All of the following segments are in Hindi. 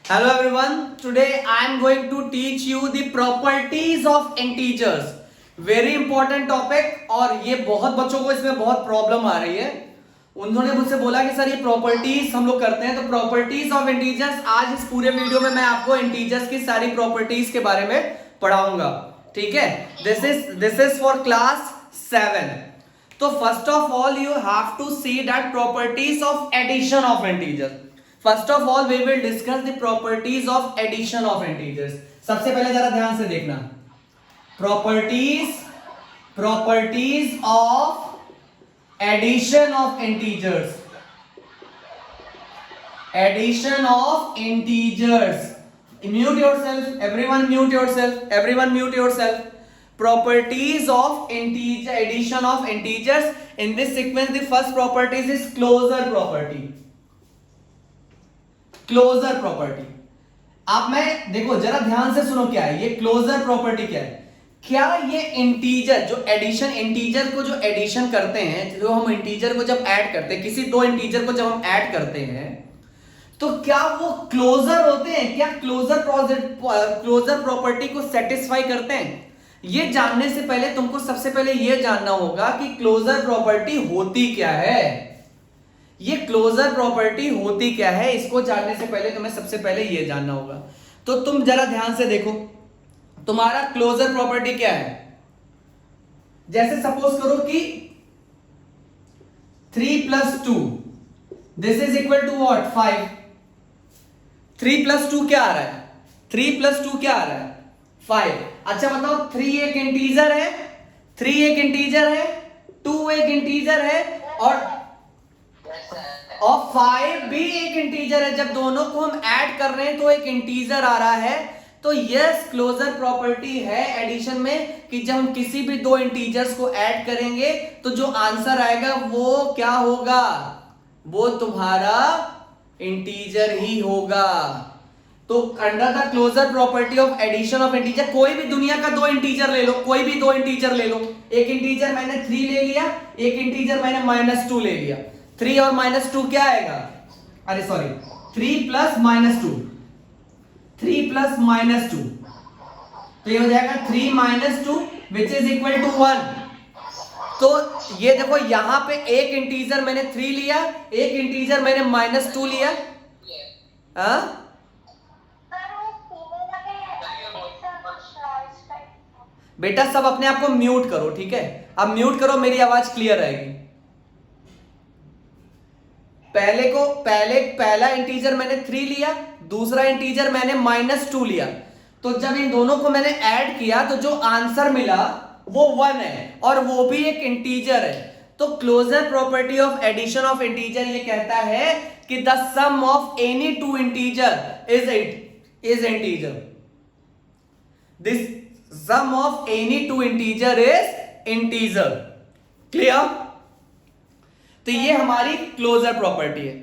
Hello everyone. Today I am going to teach you the properties of integers. Very important topic और ये बहुत बच्चों को इसमें बहुत प्रॉब्लम आ रही है. उन्होंने मुझसे बोला कि सर ये प्रॉपर्टीज हम लोग करते हैं, तो प्रॉपर्टीज ऑफ इंटीजर्स आज इस पूरे वीडियो में मैं आपको इंटीजर्स की सारी प्रॉपर्टीज के बारे में पढ़ाऊंगा. ठीक है, दिस इज फॉर क्लास 7. तो first of all you have to see that properties of addition of integers. First of all we will discuss the properties of addition of integers. सबसे पहले जरा ध्यान से देखना, properties of addition of integers. Addition of integers. Mute yourself, everyone mute yourself, everyone mute yourself. Properties of integer, addition of integers. In this sequence, the first property is closure property. Closure property. आप मैं देखो जरा ध्यान से सुनो, क्या है ये क्लोजर प्रॉपर्टी? क्या है? क्या ये इंटीजर जो एडिशन, इंटीजर को जो एडिशन करते हैं, जो हम इंटीजर को जब ऐड करते हैं, किसी दो इंटीजर को जब हम ऐड करते हैं, तो क्या वो क्लोजर होते हैं? क्या क्लोजर प्रॉपर्टी को सेटिस्फाई करते हैं? ये जानने से पहले तुमको सबसे पहले ये जानना होगा कि क्लोजर प्रॉपर्टी होती क्या है. ये क्लोजर प्रॉपर्टी होती क्या है, इसको जानने से पहले तुम्हें सबसे पहले ये जानना होगा. तो तुम जरा ध्यान से देखो, तुम्हारा क्लोजर प्रॉपर्टी क्या है. जैसे सपोज करो कि 3 + 2 this is equal to what? 5. 3 + 2 क्या आ रहा है? 3 + 2 क्या आ रहा है? 5. अच्छा बताओ, 3 एक इंटीजर है, 3 एक इंटीजर है, 2 एक इंटीजर है और 5 भी एक इंटीजर है. जब दोनों को हम ऐड कर रहे हैं तो एक इंटीजर आ रहा है. तो यस, क्लोजर प्रॉपर्टी है एडिशन में कि जब हम किसी भी दो इंटीजर्स को ऐड करेंगे तो जो आंसर आएगा वो क्या होगा? वो तुम्हारा इंटीजर ही होगा. तो under the closure property of addition of integer, कोई भी दुनिया का दो इंटीजर ले लो, कोई भी दो इंटीजर ले लो. एक इंटीजर मैंने 3 ले लिया, एक इंटीजर मैंने -2 ले लिया. 3 और -2 क्या आएगा? अरे सॉरी, 3 + -2, 3 + -2, तो ये हो जाएगा 3 - 2 विच इज इक्वल टू 1. तो ये देखो, यहां पे एक इंटीजर मैंने 3 लिया, एक इंटीजर मैंने -2 लिया. हाँ, बेटा सब अपने आप को म्यूट करो, ठीक है? अब म्यूट करो, मेरी आवाज क्लियर आएगी. पहला इंटीजर मैंने 3 लिया, दूसरा इंटीजर मैंने -2 लिया. तो जब इन दोनों को मैंने ऐड किया तो जो आंसर मिला वो 1 है और वो भी एक इंटीजर है. तो closure property of addition of integer ये कहता है कि the sum of any two integer is integer. This sum of any two integer is integer. Clear? तो ये हमारी क्लोजर प्रॉपर्टी है.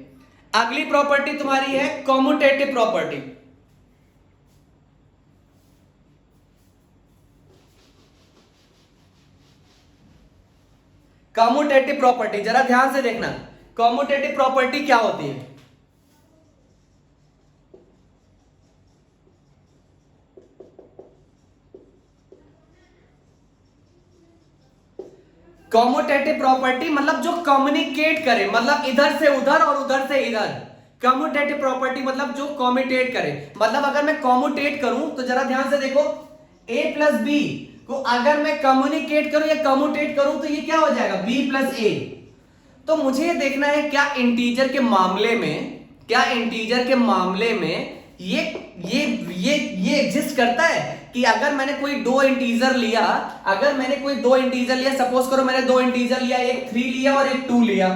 अगली प्रॉपर्टी तुम्हारी है कॉम्यूटेटिव प्रॉपर्टी. कॉम्यूटेटिव प्रॉपर्टी जरा ध्यान से देखना. कॉम्यूटेटिव प्रॉपर्टी क्या होती है? कॉम्यूटेटिव प्रॉपर्टी मतलब जो कम्युनिकेट करे, मतलब इधर से उधर और उधर से इधर. कम्यूटेटिव प्रॉपर्टी मतलब जो कम्यूटेट करे. मतलब अगर मैं कम्यूटेट करूं तो जरा ध्यान से देखो, a + b को अगर मैं कम्युनिकेट करूं या कम्यूटेट करूं तो ये क्या हो जाएगा? b + a. तो मुझे ये देखना है क्या इंटीजर के मामले में ये एग्जिस्ट करता है कि अगर मैंने कोई दो इंटीजर लिया, सपोज करो मैंने दो इंटीजर लिया, एक 3 लिया और एक 2 लिया.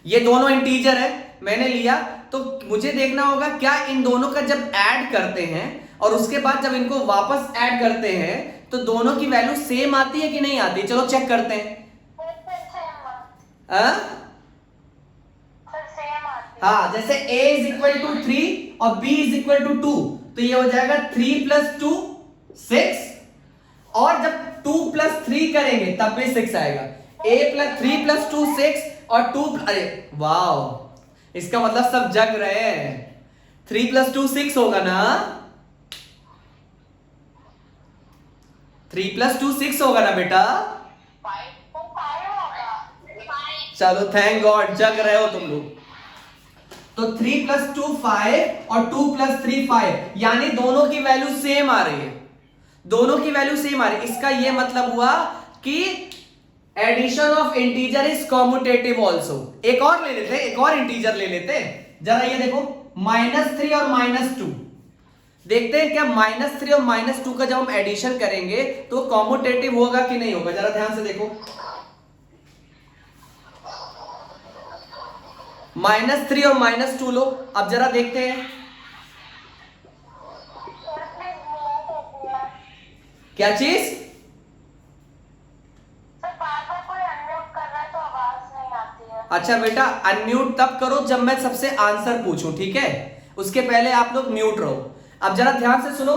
ये दोनों इंटीजर है, मैंने लिया. तो मुझे देखना होगा क्या इन दोनों का जब ऐड करते हैं और उसके बाद जब इनको वापस ऐड करते हैं तो दोनों की वैल्यू सेम आती है कि नहीं आती? चलो चेक करते हैं. हाँ, जैसे a = 3 और b = 2, तो ये हो जाएगा 3 + 2 6. और जब 2 + 3 करेंगे तब भी 6 आएगा. 3 + 2 6 और 2, अरे वाह, इसका मतलब सब जग रहे हैं. 3 + 2 6 होगा ना? 3 + 2 6 होगा ना बेटा? चलो थैंक गॉड, जग रहे हो तुम लोग। तो 3 + 2 5 और 2 + 3 5, यानी दोनों की वैल्यू सेम आ रही है, दोनों की वैल्यू सेम आ रही है। इसका यह मतलब हुआ कि addition of integer is commutative also. एक और ले लेते, एक और इंटीजर ले लेते, जरा ये देखो -3 और -2, देखते हैं क्या -3 और -2 का जब हम एडिशन करेंगे तो कॉम्यूटेटिव होगा कि नहीं होगा। जरा ध्यान से देखो, -3 और -2 लो, अब जरा देखते हैं क्या चीज। अच्छा बेटा, अनम्यूट तब करो जब मैं सबसे आंसर पूछूं, ठीक है? उसके पहले आप लोग म्यूट रहो। अब जरा ध्यान से सुनो,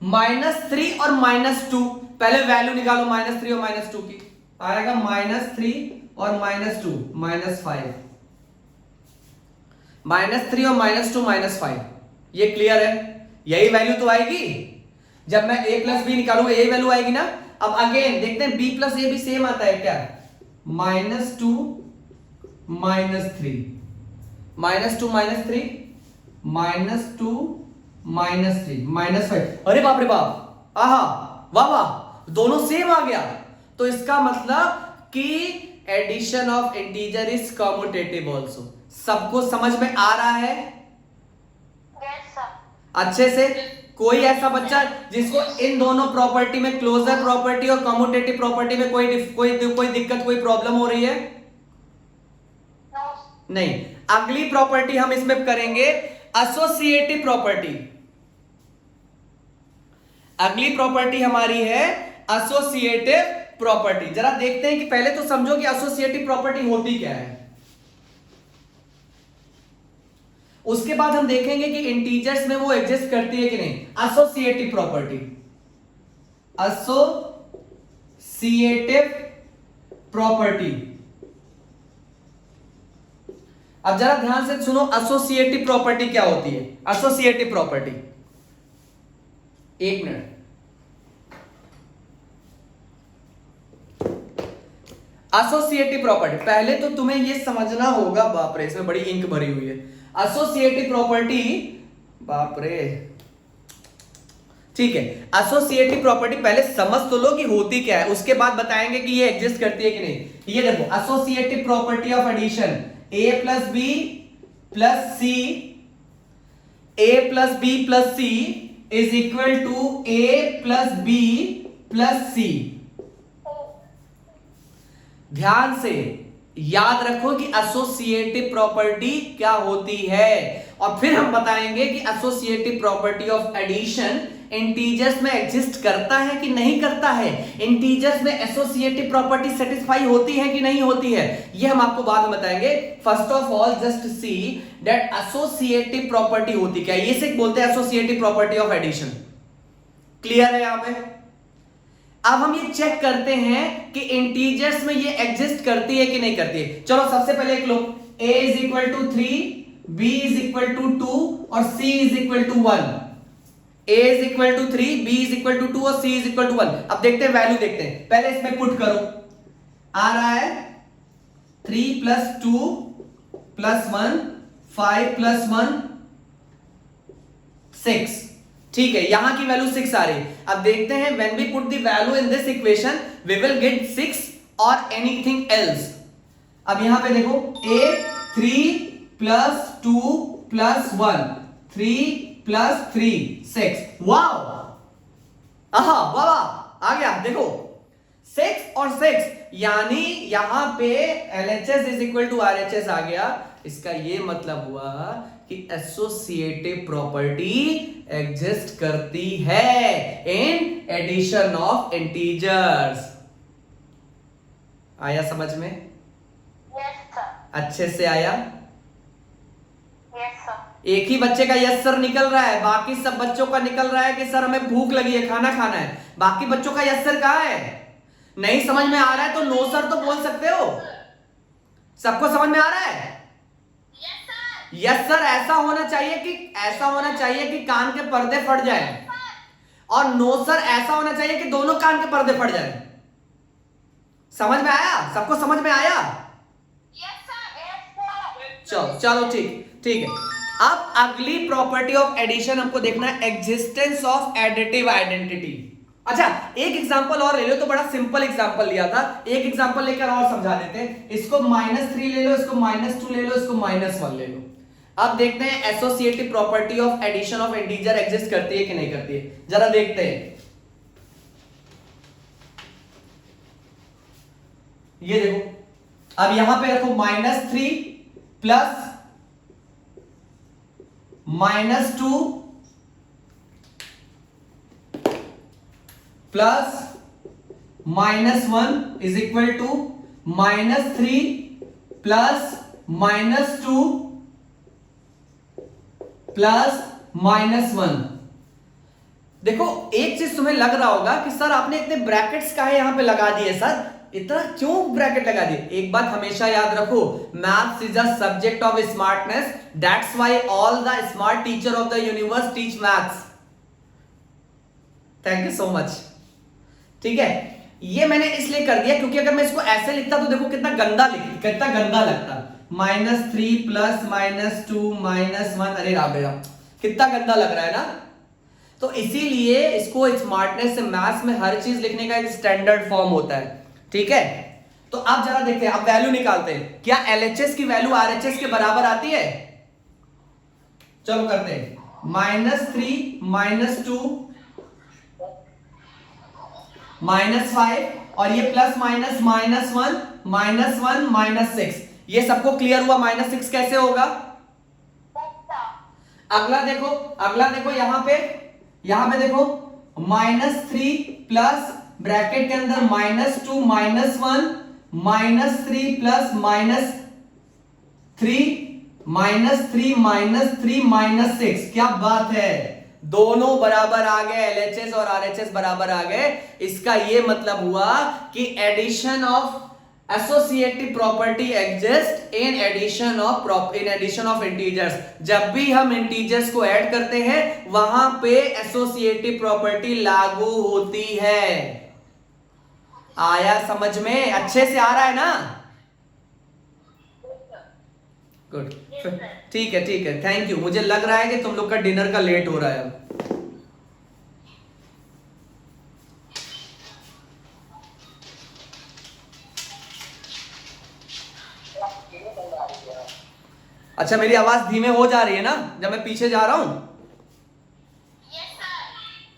-3 और -2, पहले वैल्यू निकालो -3 और -2 की। आएगा -3 और -2 -5, -3 और -2 -5, ये क्लियर है? यही वैल्यू तो आएगी जब मैं a + b निकालूंगा, यही वैल्यू आएगी ना। अब अगेन देखते हैं b + a भी सेम आता है क्या? -2 -3, -2 -3, -2 -3 -5। अरे बाप रे बाप, आहा वाह वाह, दोनों सेम आ गया। तो इसका मतलब कि addition of integer is commutative also. सबको समझ में आ रहा है? अच्छे से? कोई ऐसा बच्चा जिसको इन दोनों प्रॉपर्टी में, क्लोजर प्रॉपर्टी और कॉम्यूटेटिव प्रॉपर्टी में कोई दिक्कत, कोई प्रॉब्लम हो रही है? नहीं। अगली प्रॉपर्टी हम इसमें करेंगे एसोसिएटिव प्रॉपर्टी। अगली प्रॉपर्टी हमारी है एसोसिएटिव प्रॉपर्टी। जरा देखते हैं कि पहले तो समझो कि एसोसिएटिव प्रॉपर्टी होती क्या है, उसके बाद हम देखेंगे कि इंटीजर्स में वो एग्जिस्ट करती है कि नहीं। Associative property, associative property. अब जरा ध्यान से सुनो, एसोसिएटिव प्रॉपर्टी क्या होती है। एसोसिएटिव प्रॉपर्टी, एक मिनट, एसोसिएटिव प्रॉपर्टी पहले तो तुम्हें यह समझना होगा, बाप रे इसमें बड़ी इंक भरी हुई है। एसोसिएटिव प्रॉपर्टी, बाप रे, ठीक है। एसोसिएटिव प्रॉपर्टी पहले समझ तो लो कि होती क्या है, उसके बाद बताएंगे कि ये एग्जिस्ट करती है कि नहीं। ये देखो, associative property of addition, a + b + c, a + b + c is equal to a + b + c। ध्यान से याद रखो कि एसोसिएटिव प्रॉपर्टी क्या होती है, और फिर हम बताएंगे कि associative property of addition integers में एग्जिस्ट करता है कि नहीं करता है, इंटीजर्स में एसोसिएटिव प्रॉपर्टी सेटिस्फाई होती है कि नहीं होती है, यह हम आपको बाद में बताएंगे। First of all just see that associative property होती क्या है, ये से बोलते हैं associative property of addition. Clear है यहां पे? अब हम ये चेक करते हैं कि इंटीजर्स में ये एग्जिस्ट करती है कि नहीं करती है। चलो सबसे पहले एक लो, a = 3, b = 2 और c = 1। a = 3, b = 2 और c = 1। अब देखते हैं वैल्यू, देखते हैं, पहले इसमें पुट करो। आ रहा है 3 + 2 + 1, 5 + 1 6, ठीक है, यहां की वैल्यू 6 आ रही है। अब देखते हैं when we put the value in this equation we will get 6 और एनीथिंग एल्स। अब यहां पे देखो, a 3 + 2 + 1, 3 + 3 6। वाओ, आहा वाह वाह, आ गया देखो 6 और 6, यानी यहां पे LHS = RHS आ गया। इसका ये मतलब हुआ कि एसोसिएटिव प्रॉपर्टी एग्जिस्ट करती है इन एडिशन ऑफ इंटीजर्स। आया समझ में? Yes sir. अच्छे से आया? Yes sir. एक ही बच्चे का यस सर निकल रहा है, बाकी सब बच्चों का निकल रहा है कि सर हमें भूख लगी है, खाना खाना है। बाकी बच्चों का यस सर कहां है? नहीं समझ में आ रहा है तो नो सर तो बोल सकते हो। सबको समझ में आ रहा है? Yes sir. यस सर, ऐसा होना चाहिए कि कान के पर्दे फट जाए, और नो सर ऐसा होना चाहिए कि दोनों कान के पर्दे फट जाए। समझ में आया? सबको समझ में आया? चलो ठीक है। अब अगली प्रॉपर्टी ऑफ एडिशन हमको देखना है, एग्जिस्टेंस ऑफ एडिटिव आइडेंटिटी। अच्छा, एक एग्जांपल और ले लो, तो बड़ा सिंपल एग्जांपल लिया था, एक एग्जांपल लेकर और समझा देते हैं। इसको -3 ले लो, इसको -2 ले लो, इसको -1 ले लो। अब देखते हैं associative property of addition of integer exist करती है कि नहीं करती है, जरा देखते हैं। ये देखो, अब यहां पे रखो -3 plus -2 plus -1 is equal to -3 plus -2 plus -1। देखो, एक चीज तुम्हें लग रहा होगा कि सर आपने इतने ब्रैकेट्स काहे यहां पे लगा दिए, सर इतना क्यों ब्रैकेट लगा दिए? एक बात हमेशा याद रखो, maths is a subject of smartness, that's why all the smart teacher of the universe teach maths. Thank you so much. ठीक है, ये मैंने इसलिए कर दिया क्योंकि अगर मैं इसको ऐसे लिखता तो देखो कितना गंदा लगता। -3 प्लस -2 -1, अरे राम रे राम, कितना गंदा लग रहा है ना। तो इसीलिए इसको स्मार्टनेस से मैथ्स में हर चीज लिखने का एक स्टैंडर्ड फॉर्म होता है। ठीक है, तो अब जरा देखते हैं, अब वैल्यू निकालते हैं। क्या LHS की वैल्यू RHS के बराबर आती है? चलो करते हैं, -3 -2 -5 और ये प्लस माइनस -1 -1 ये सबको क्लियर हुआ। -6 कैसे होगा? अगला देखो यहां पे देखो, -3 प्लस ब्रैकेट के अंदर -2 -1 -3 प्लस -3 -6। क्या बात है, दोनों बराबर आ गए, LHS और RHS बराबर आ गए। इसका ये मतलब हुआ कि addition of associative property exist in addition of integers. जब भी हम इंटीजर्स को ऐड करते हैं वहां पे एसोसिएटिव प्रॉपर्टी लागू होती है। आया समझ में? अच्छे से आ रहा है ना? गुड, ठीक है, थैंक यू। मुझे लग रहा है कि तुम लोग का डिनर का लेट हो रहा है अब। अच्छा, मेरी आवाज धीमे हो जा रही है ना जब मैं पीछे जा रहा हूं?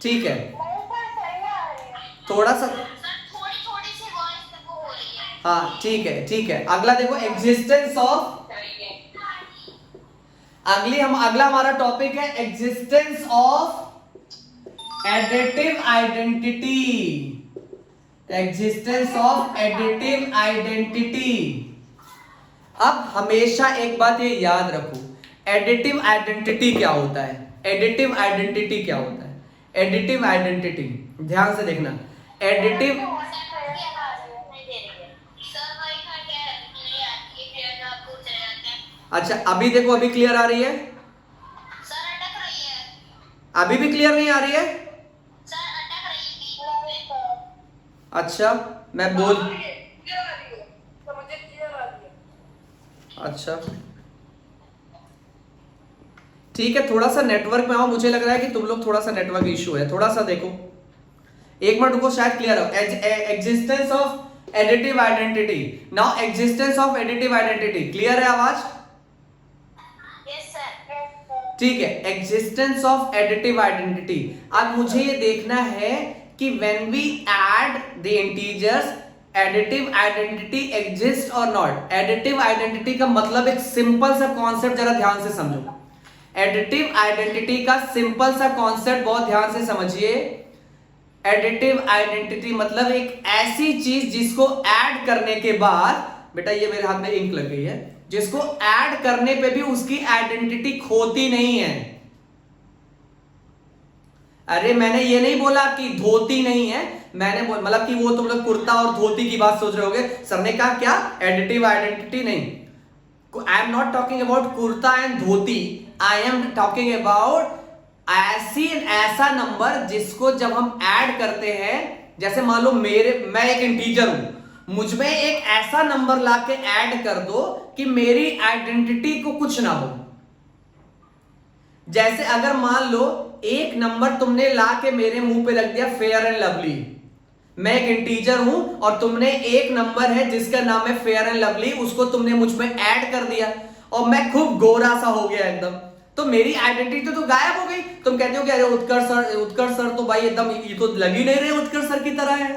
ठीक है, थोड़ा सा, हाँ ठीक है। अगला देखो, एग्जिस्टेंस ऑफ, अगला हमारा टॉपिक है existence of additive identity. Existence of additive identity. अब हमेशा एक बात ये याद रखो, एडिटिव आइडेंटिटी क्या होता है? एडिटिव आइडेंटिटी ध्यान से देखना। एडिटिव, अच्छा अभी देखो, अभी क्लियर आ रही है? सर अटक रही है। अभी भी क्लियर नहीं आ रही है? सर अटक रही है। अच्छा, मैं बोल, अच्छा ठीक है, थोड़ा सा नेटवर्क में आओ। मुझे लग रहा है कि तुम लोग थोड़ा सा नेटवर्क इशू है, थोड़ा सा देखो, एक मिनट रुको, शायद क्लियर हो। Existence of additive identity. Now existence of additive identity clear है आवाज? ठीक है, एग्जिस्टेंस ऑफ एडिटिव आइडेंटिटी। अब मुझे ये देखना है कि when we add the integers, additive identity exist और नॉट। एडिटिव आइडेंटिटी का मतलब एक सिंपल सा कॉन्सेप्ट, जरा ध्यान से समझो। एडिटिव आइडेंटिटी का सिंपल सा कॉन्सेप्ट बहुत ध्यान से समझिए। एडिटिव आइडेंटिटी मतलब एक ऐसी चीज जिसको ऐड करने के बाद, बेटा ये मेरे हाथ में इंक लग गई है, जिसको ऐड करने पे भी उसकी आइडेंटिटी खोती नहीं है। अरे मैंने ये नहीं बोला कि धोती नहीं है, मैंने मतलब कि वो तुम लोग कुर्ता और धोती की बात सोच रहे होगे। सर ने कहा क्या? एडिटिव आइडेंटिटी नहीं, I am not talking about kurta and dhoti, I am talking about ऐसा नंबर जिसको जब हम ऐड करते हैं, जैसे मान लो मैं एक इंटीजर हूं, मुझ में एक ऐसा नंबर लाके ऐड कर दो कि मेरी आइडेंटिटी को कुछ ना हो। जैसे अगर मान लो एक नंबर तुमने लाके मेरे मुंह पे रख दिया फेयर एंड लवली, मैं एक इंटीजर हूं और तुमने एक नंबर है जिसका नाम है फेयर एंड लवली, उसको तुमने मुझ में ऐड कर दिया और मैं खूब गोरा सा हो गया एकदम, तो मेरी आइडेंटिटी तो गायब हो गई। तुम कहते हो कि अरे उत्कर्ष सर तो भाई एकदम ये तो लग ही नहीं रहे उत्कर्ष सर की तरह है,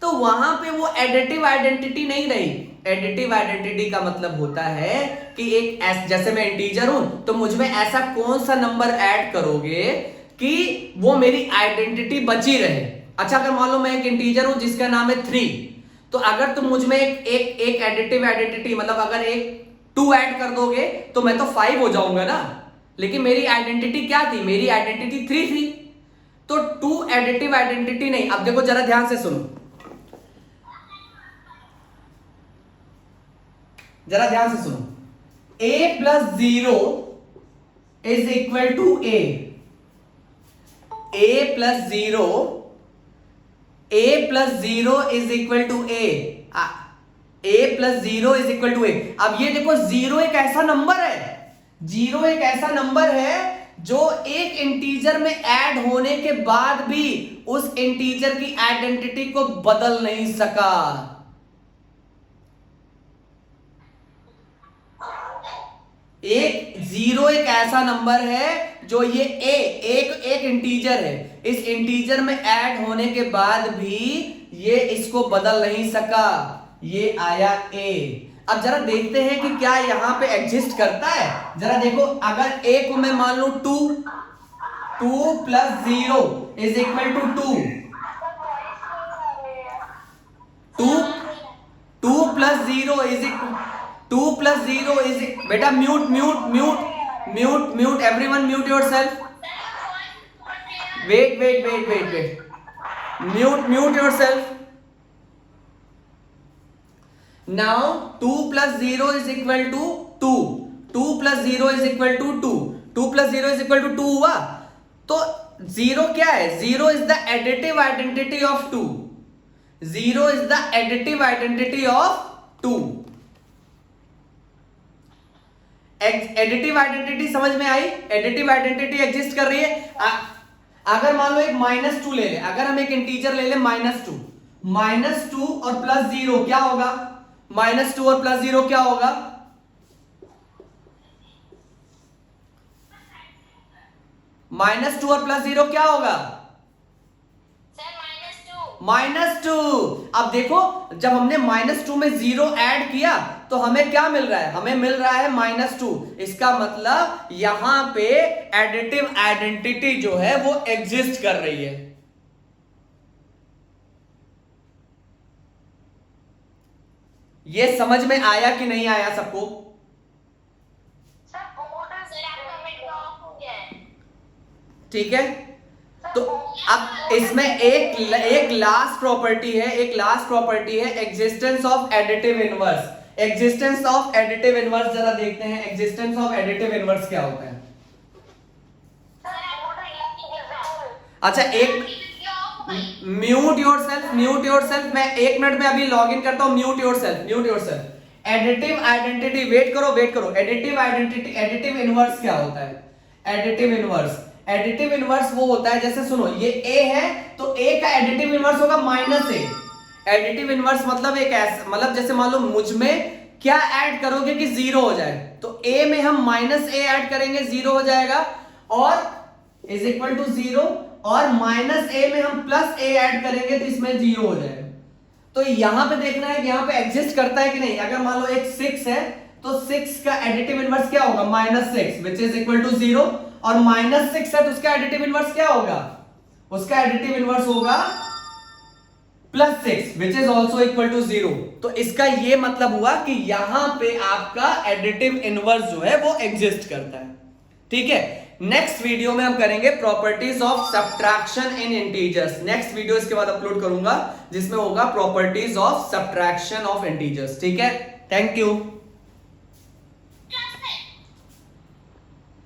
तो वहां पे वो एडिटिव आइडेंटिटी नहीं रही। एडिटिव आइडेंटिटी का मतलब होता है कि एक जैसे मैं इंटीजर हूं तो मुझ में ऐसा कौन सा नंबर ऐड करोगे कि वो मेरी आइडेंटिटी बची रहे। अच्छा, अगर मान लो मैं एक इंटीजर हूं जिसका नाम है 3, तो अगर तुम मुझ में एक एडिटिव आइडेंटिटी मतलब अगर एक 2 ऐड कर दोगे तो मैं तो 5 हो जाऊंगा ना, लेकिन मेरी आइडेंटिटी क्या थी, मेरी आइडेंटिटी 3 थी, तो 2 एडिटिव आइडेंटिटी नहीं। अब देखो जरा ध्यान से सुनो, जरा ध्यान से सुनो, a plus 0 is equal to a plus 0 is equal to a plus 0 is equal to a। अब ये देखो 0 एक ऐसा नंबर है, 0 एक ऐसा नंबर है जो एक इंटीजर में ऐड होने के बाद भी उस इंटीजर की आइडेंटिटी को बदल नहीं सका। एक 0 एक ऐसा नंबर है जो ये एक इंटीजर है, इस इंटीजर में ऐड होने के बाद भी ये इसको बदल नहीं सका, ये आया a। अब जरा देखते हैं कि क्या यहां पे एग्जिस्ट करता है। जरा देखो, अगर a को मैं मान लू 2 plus 0 is equal to 2 plus 0 is equal 2 plus 0 is, बेटा mute everyone, mute yourself, wait mute yourself. Now 2 plus 0 is equal to 2 plus 0 is equal to 2 plus 0 is equal to 2 हुआ, तो 0 क्या है, 0 is the additive identity of 2, 0 is the additive identity of 2। Additive identity समझ में आई, एडिटिव आइडेंटिटी एग्जिस्ट कर रही है। अगर मान लो एक -2 ले ले, अगर हम एक इंटीजर ले ले -2 और प्लस 0 क्या होगा, -2 और प्लस 0 क्या होगा, -2 और प्लस 0 क्या होगा, -2। अब देखो जब हमने -2 में 0 ऐड किया तो हमें क्या मिल रहा है, हमें मिल रहा है -2। इसका मतलब यहां पे एडिटिव आइडेंटिटी जो है वो एग्जिस्ट कर रही है। ये समझ में आया कि नहीं आया सबको? ठीक है, तो अब इसमें एक लास्ट प्रॉपर्टी है, existence of additive inverse. Existence of additive inverse जरा देखते हैं, एग्जिस्टेंस ऑफ एडिटिव इनवर्स क्या होता है। अच्छा, एक म्यूट योरसेल्फ, मैं 1 मिनट में अभी लॉग इन करता हूं, mute yourself. Additive identity, wait करो, एडिटिव इनवर्स क्या होता है। एडिटिव इनवर्स वो होता है, जैसे सुनो ये a है तो a का एडिटिव इनवर्स होगा -a। एडिटिव इनवर्स मतलब एक ऐसा, मतलब जैसे मान लो मुझ में क्या ऐड करोगे कि 0 हो जाए, तो a में हम -a ऐड करेंगे 0 हो जाएगा, और इज इक्वल टू 0, और -a में हम +a ऐड करेंगे तो इसमें 0 हो जाएगा। तो यहां पे देखना है कि यहां पे एग्जिस्ट करता है कि नहीं। अगर मान लो एक 6 है तो 6 का एडिटिव इनवर्स क्या होगा, -6 विच इज इक्वल टू 0, और -6 है तो उसका एडिटिव इनवर्स क्या होगा, उसका एडिटिव इनवर्स होगा +6 which is also equal to 0। तो इसका ये मतलब हुआ कि यहां पे आपका एडिटिव इनवर्स जो है वो एग्जिस्ट करता है। ठीक है, नेक्स्ट वीडियो में हम करेंगे properties of subtraction in integers. Next video इसके बाद अपलोड करूंगा जिसमें होगा properties of subtraction of integers. ठीक है, थैंक यू।